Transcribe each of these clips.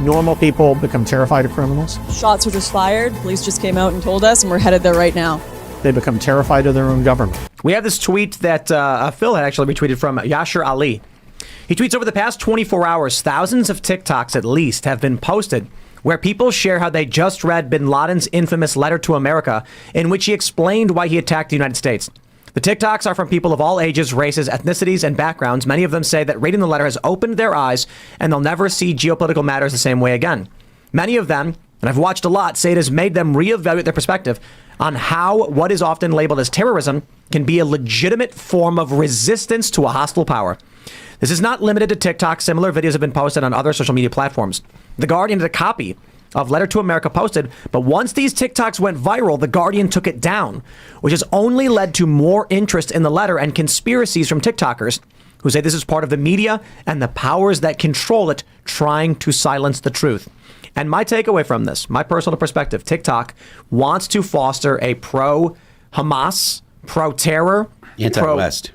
normal people become terrified of criminals. Shots were just fired. Police just came out and told us, and we're headed there right now. They become terrified of their own government. We have this tweet that Phil had actually retweeted from Yashir Ali. He tweets, over the past 24 hours, thousands of TikToks at least have been posted where people share how they just read bin Laden's infamous letter to America in which he explained why he attacked the United States. The TikToks are from people of all ages, races, ethnicities, and backgrounds. Many of them say that reading the letter has opened their eyes and they'll never see geopolitical matters the same way again. Many of them, and I've watched a lot, say it has made them reevaluate their perspective on how what is often labeled as terrorism can be a legitimate form of resistance to a hostile power. This is not limited to TikTok. Similar videos have been posted on other social media platforms. The Guardian had a copy of Letter to America posted, but once these TikToks went viral, The Guardian took it down, which has only led to more interest in the letter and conspiracies from TikTokers who say this is part of the media and the powers that control it trying to silence the truth. And my takeaway from this, my personal perspective, TikTok wants to foster a pro-Hamas, pro-terror, anti-West,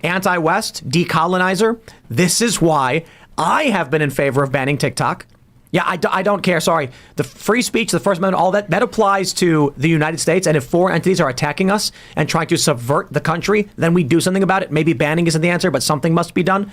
decolonizer. This is why I have been in favor of banning TikTok. Yeah, I don't care. Sorry. The free speech, the First Amendment, all that applies to the United States. And if foreign entities are attacking us and trying to subvert the country, then we do something about it. Maybe banning isn't the answer, but something must be done.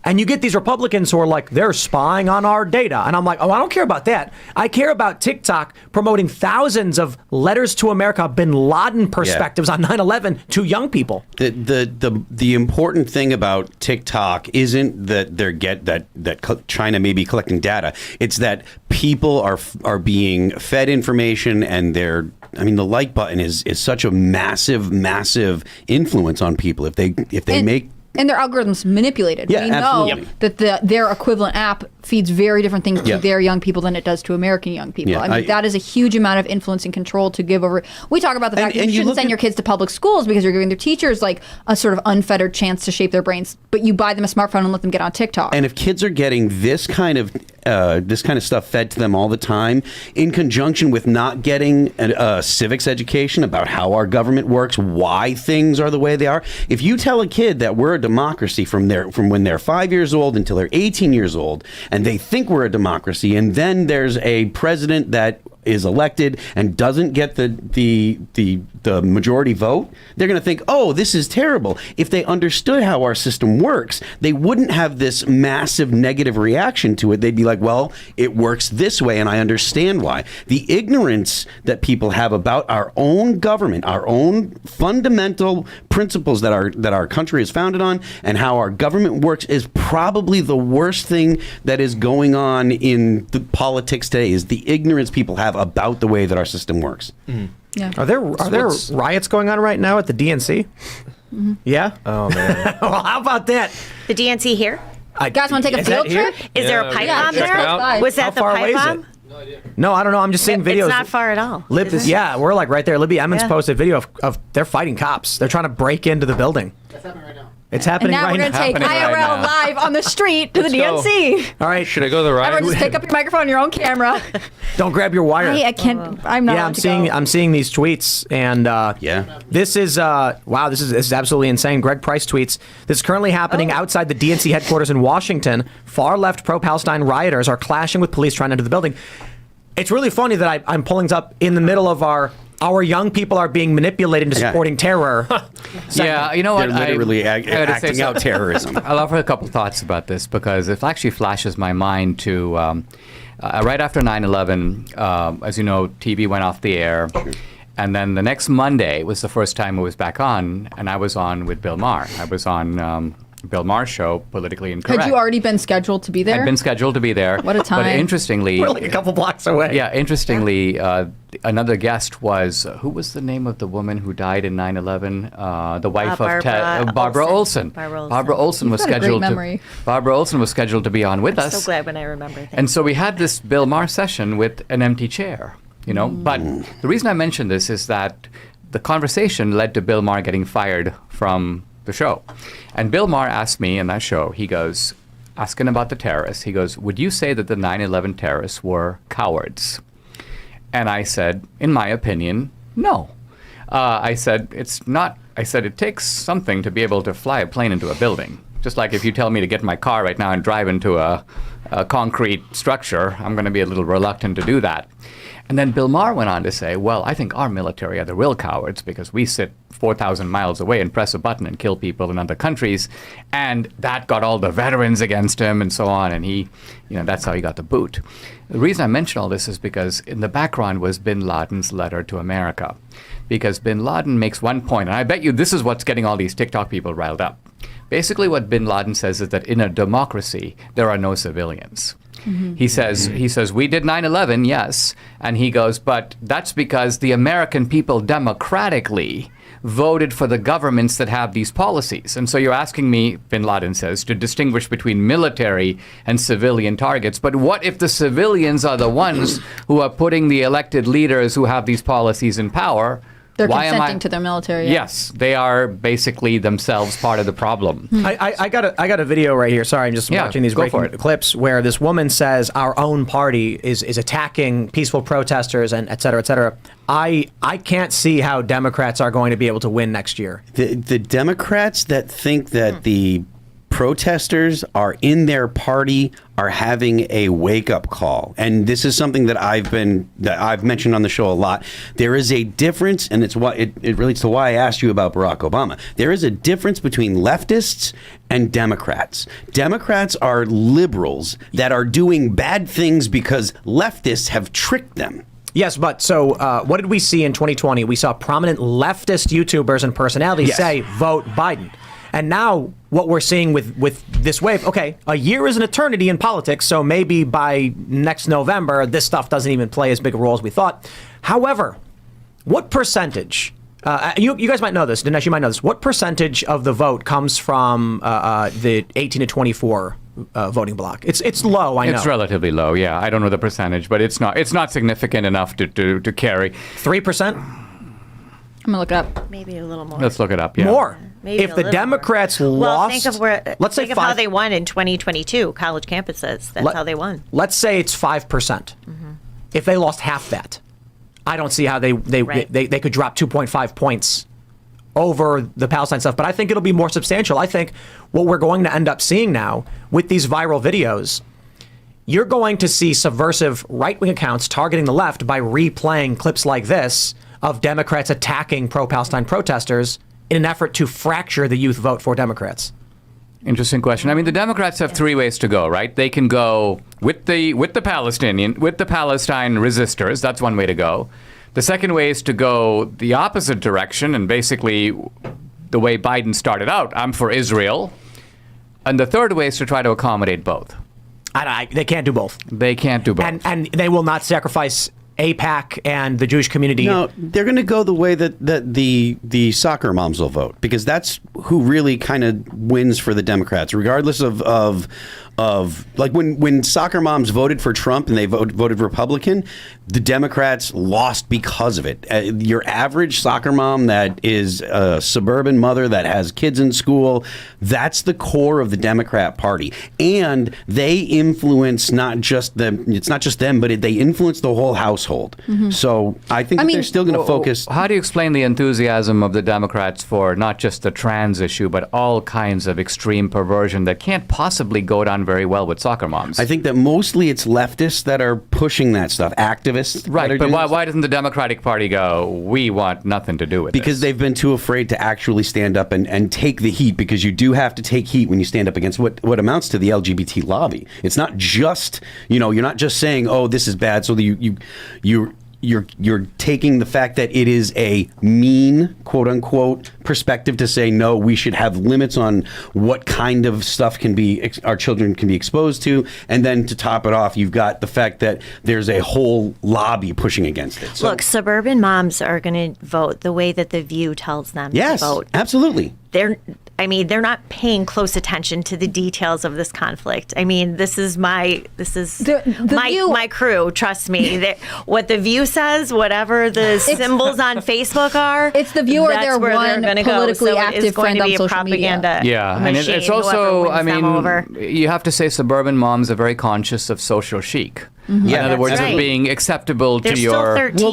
And you get these Republicans who are like, they're spying on our data. And I'm like, oh, I don't care about that. I care about TikTok promoting thousands of letters to America, bin Laden perspectives on 9/11 to young people. The important thing about TikTok isn't that that China may be collecting data. It's that people are being fed information, and the like button is such a massive influence on people if they make. And their algorithms manipulated. Yeah, we know that their equivalent app feeds very different things to their young people than it does to American young people. Yeah, I mean, that is a huge amount of influence and control to give over. We talk about the fact that you shouldn't send your kids to public schools because you're giving their teachers like a sort of unfettered chance to shape their brains, but you buy them a smartphone and let them get on TikTok. And if kids are getting this kind of stuff fed to them all the time, in conjunction with not getting a civics education about how our government works, why things are the way they are. If you tell a kid that we're a democracy from when they're 5 years old until they're 18 years old, and they think we're a democracy, and then there's a president that is elected and doesn't get the majority vote, they're going to think, oh, this is terrible. If they understood how our system works, they wouldn't have this massive negative reaction to it. They'd be like, well, it works this way, and I understand why. The ignorance that people have about our own government, our own fundamental principles that our country is founded on, and how our government works is probably the worst thing that is going on in the politics today, is the ignorance people have about the way that our system works. Mm. Yeah. Are there riots going on right now at the DNC? Mm-hmm. Yeah? Oh, man. Well, how about that? The DNC here? Guys want to take a field trip? Is there a pipe bomb there? Was that the pipe bomb? No idea. No, I don't know. I'm just seeing videos. It's not far at all. We're like right there. Libby Emmons posted a video of they're fighting cops. They're trying to break into the building. That's happening right now. It's happening right now. And now we're going to take IRL live on the street to the DNC. All right. Should I go to the riot? Everyone just pick up your microphone, your own camera. Don't grab your wire. I can't. I'm not. Yeah, I'm seeing these tweets, and this is wow. This is absolutely insane. Greg Price tweets: "This is currently happening outside the DNC headquarters in Washington. Far left pro-Palestine rioters are clashing with police trying to enter the building." It's really funny that I'm pulling up in the middle of our young people are being manipulated into supporting terror. Yeah, you know what? They're literally acting out terrorism. I'll offer a couple thoughts about this because it actually flashes my mind to right after 9/11, as you know, TV went off the air. Sure. And then the next Monday was the first time it was back on, and I was on with Bill Maher. I was on Bill Maher's show, Politically Incorrect. Had you already been scheduled to be there? I'd been scheduled to be there. What a time. But interestingly... We're like a couple blocks away. Yeah, interestingly, another guest was, who was the name of the woman who died in 9/11? The wife of Barbara Olson. Barbara Olson was scheduled Barbara Olson was scheduled to be on with us. I'm so glad when I remember things. And so we had this Bill Maher session with an empty chair, you know. But the reason I mention this is that the conversation led to Bill Maher getting fired from the show. And Bill Maher asked me in that show, he goes, asking about the terrorists, he goes, would you say that the 9/11 terrorists were cowards? And I said, in my opinion, no. I said, it's not. I said, it takes something to be able to fly a plane into a building. Just like if you tell me to get in my car right now and drive into a concrete structure, I'm going to be a little reluctant to do that. And then Bill Maher went on to say, well, I think our military are the real cowards because we sit 4,000 miles away and press a button and kill people in other countries. And that got all the veterans against him and so on. And he, that's how he got the boot. The reason I mention all this is because in the background was bin Laden's letter to America. Because bin Laden makes one point, and I bet you this is what's getting all these TikTok people riled up. Basically what bin Laden says is that in a democracy, there are no civilians. Mm-hmm. He says, we did 9/11, yes. And he goes, but that's because the American people democratically voted for the governments that have these policies. And so you're asking me, bin Laden says, to distinguish between military and civilian targets. But what if the civilians are the ones who are putting the elected leaders who have these policies in power? They're consenting to their military. Yes, they are basically themselves part of the problem. I got a video right here. Sorry, I'm just watching these breaking clips where this woman says our own party is attacking peaceful protesters and et cetera, et cetera. I can't see how Democrats are going to be able to win next year. The Democrats that think that the protesters are in their party are having a wake-up call, and this is something that I've mentioned on the show a lot. There is a difference, and it's why it relates to why I asked you about Barack Obama. There is a difference between leftists and Democrats. Democrats are liberals that are doing bad things because leftists have tricked them. Yes, but so what did we see in 2020? We saw prominent leftist YouTubers and personalities say, vote Biden. And now what we're seeing with this wave, okay, a year is an eternity in politics, so maybe by next November, this stuff doesn't even play as big a role as we thought. However, what percentage, you guys might know this, Dinesh, you might know this, what percentage of the vote comes from the 18 to 24 voting block? It's low, I know. It's relatively low, yeah. I don't know the percentage, but it's not significant enough to carry. 3%? I'm going to look it up. Maybe a little more. Let's look it up, yeah. More. Maybe if the Democrats lost, well, think of how they won in 2022, college campuses. That's how they won. Let's say it's 5%. Mm-hmm. If they lost half that, I don't see how they could drop 2.5 points over the Palestine stuff. But I think it'll be more substantial. I think what we're going to end up seeing now with these viral videos, you're going to see subversive right-wing accounts targeting the left by replaying clips like this of Democrats attacking pro-Palestine protesters in an effort to fracture the youth vote for Democrats. Interesting question. I mean, the Democrats have three ways to go, right? They can go with the Palestine resistors. That's one way to go. The second way is to go the opposite direction, and basically the way Biden started out, I'm for Israel. And the third way is to try to accommodate both. They can't do both. They can't do both. And they will not sacrifice AIPAC and the Jewish community. No, they're going to go the way that the soccer moms will vote, because that's who really kind of wins for the Democrats, regardless of like when soccer moms voted for Trump and they voted Republican, the Democrats lost because of it. Your average soccer mom that is a suburban mother that has kids in school, that's the core of the Democrat Party. And they influence not just them, it's not just them, but they influence the whole household. Mm-hmm. So I think they're still going to focus. How do you explain the enthusiasm of the Democrats for not just the trans issue, but all kinds of extreme perversion that can't possibly go down very well with soccer moms? I think that mostly it's leftists that are pushing that stuff, activists. Right, but why doesn't the Democratic Party go, we want nothing to do with it? Because they've been too afraid to actually stand up and take the heat, because you do have to take heat when you stand up against what amounts to the LGBT lobby. It's not just, you're not just saying, oh, this is bad, so that you're taking the fact that it is a mean, quote unquote, perspective to say, no, we should have limits on what kind of stuff our children can be exposed to. And then to top it off, you've got the fact that there's a whole lobby pushing against it. So, look, suburban moms are going to vote the way that The View tells them to vote. Yes, absolutely. They're not paying close attention to the details of this conflict. I mean, this is my crew. Trust me. What The View says, whatever the symbols on Facebook are, it's The View or their one politically active friend on social propaganda media. Yeah, and it's also, you have to say suburban moms are very conscious of social chic. Yeah, In other words, That's of right. being acceptable They're to still your. 13. Well,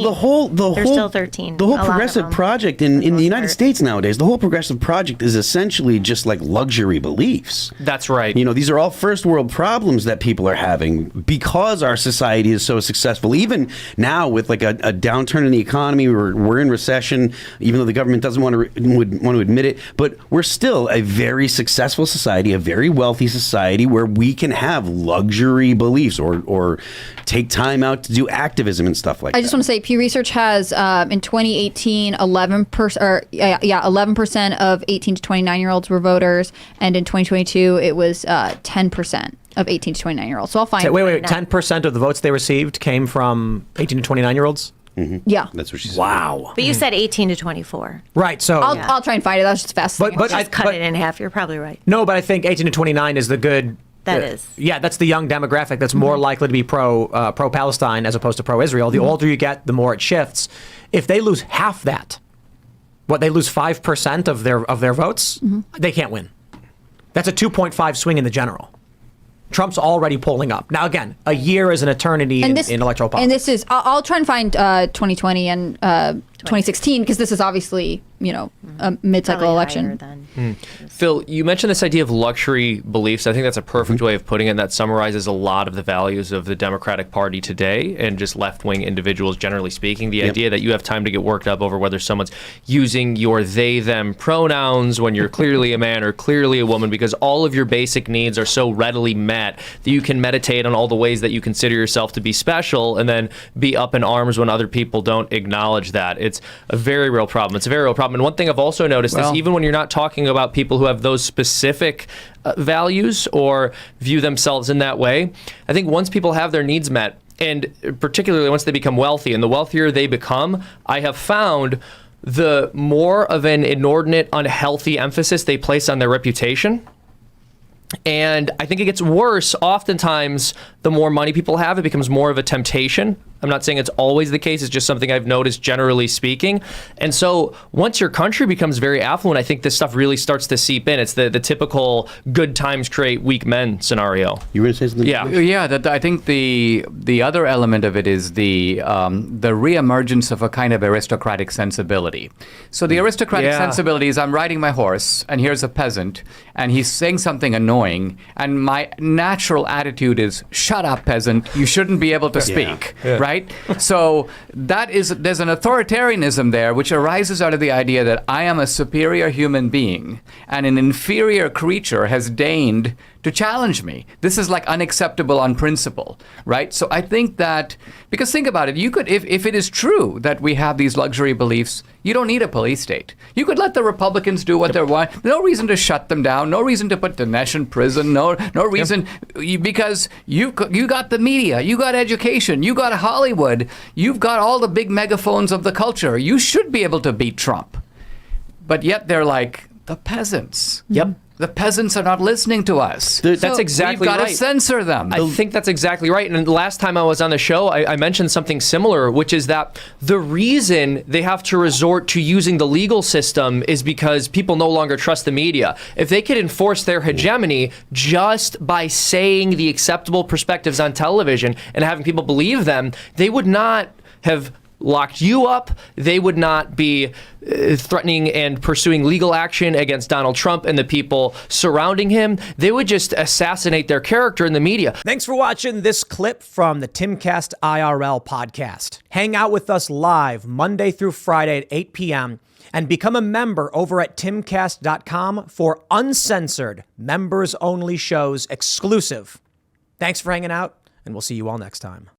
They're still 13. The whole A lot of progressive them, project in the United States nowadays, the whole progressive project is essentially just like luxury beliefs. That's right. You know, these are all first world problems that people are having because our society is so successful. Even now, with like a downturn in the economy, we're in recession, even though the government doesn't want to admit it. But we're still a very successful society, a very wealthy society where we can have luxury beliefs or take time out to do activism and stuff like that. I just want to say Pew Research has in 2018 11% of 18 to 29-year-olds were voters, and in 2022 it was 10% of 18 to 29-year-olds. So I'll find. Wait. 10% of the votes they received came from 18 to 29-year-olds? Yeah. That's what she said. Wow. But you said 18 to 24. Right. So. I'll try and find it. That was just fascinating. But Just cut it in half. You're probably right. No, but I think 18 to 29 is the good. That is. Yeah, that's the young demographic that's more likely to be pro-Palestine as opposed to pro-Israel. The older you get, the more it shifts. If they lose half that, they lose 5% of their votes, they can't win. That's a 2.5 swing in the general. Trump's already pulling up. Now, again, a year is an eternity in electoral politics. And this is, I'll try and find 2020 and 2016 because this is obviously, a mid-cycle Probably election. higher than- Phil, you mentioned this idea of luxury beliefs. I think that's a perfect way of putting it. And that summarizes a lot of the values of the Democratic Party today and just left-wing individuals, generally speaking. The idea that you have time to get worked up over whether someone's using your they-them pronouns when you're clearly a man or clearly a woman, because all of your basic needs are so readily met that you can meditate on all the ways that you consider yourself to be special and then be up in arms when other people don't acknowledge that. It's a very real problem. It's a very real problem. And one thing I've also noticed is even when you're not talking about people who have those specific values or view themselves in that way, I think once people have their needs met, and particularly once they become wealthy, and the wealthier they become, I have found the more of an inordinate, unhealthy emphasis they place on their reputation. And I think it gets worse. Oftentimes, the more money people have, it becomes more of a temptation. I'm not saying it's always the case. It's just something I've noticed, generally speaking. And so once your country becomes very affluent, I think this stuff really starts to seep in. It's the typical good times create weak men scenario. You were going to say something? Yeah. I think the other element of it is the reemergence of a kind of aristocratic sensibility. So the aristocratic sensibility is I'm riding my horse, and here's a peasant, and he's saying something annoying, and my natural attitude is, shut up, peasant. You shouldn't be able to speak, right? So there's an authoritarianism there which arises out of the idea that I am a superior human being and an inferior creature has deigned to challenge me. This is like unacceptable on principle, right? So I think that, because think about it, you could, if it is true that we have these luxury beliefs, you don't need a police state. You could let the Republicans do what they want. No reason to shut them down. No reason to put Dinesh in prison. No reason, because you got the media, you got education, you got Hollywood, you've got all the big megaphones of the culture. You should be able to beat Trump. But yet they're like, the peasants. Yep. The peasants are not listening to us. That's exactly right. We've got to censor them. I think that's exactly right. And the last time I was on the show, I mentioned something similar, which is that the reason they have to resort to using the legal system is because people no longer trust the media. If they could enforce their hegemony just by saying the acceptable perspectives on television and having people believe them, they would not have locked you up. They would not be threatening and pursuing legal action against Donald Trump and the people surrounding him. They would just assassinate their character in the media. Thanks for watching this clip from the Timcast IRL podcast. Hang out with us live Monday through Friday at 8 p.m. and become a member over at timcast.com for uncensored, members-only shows exclusive. Thanks for hanging out, and we'll see you all next time.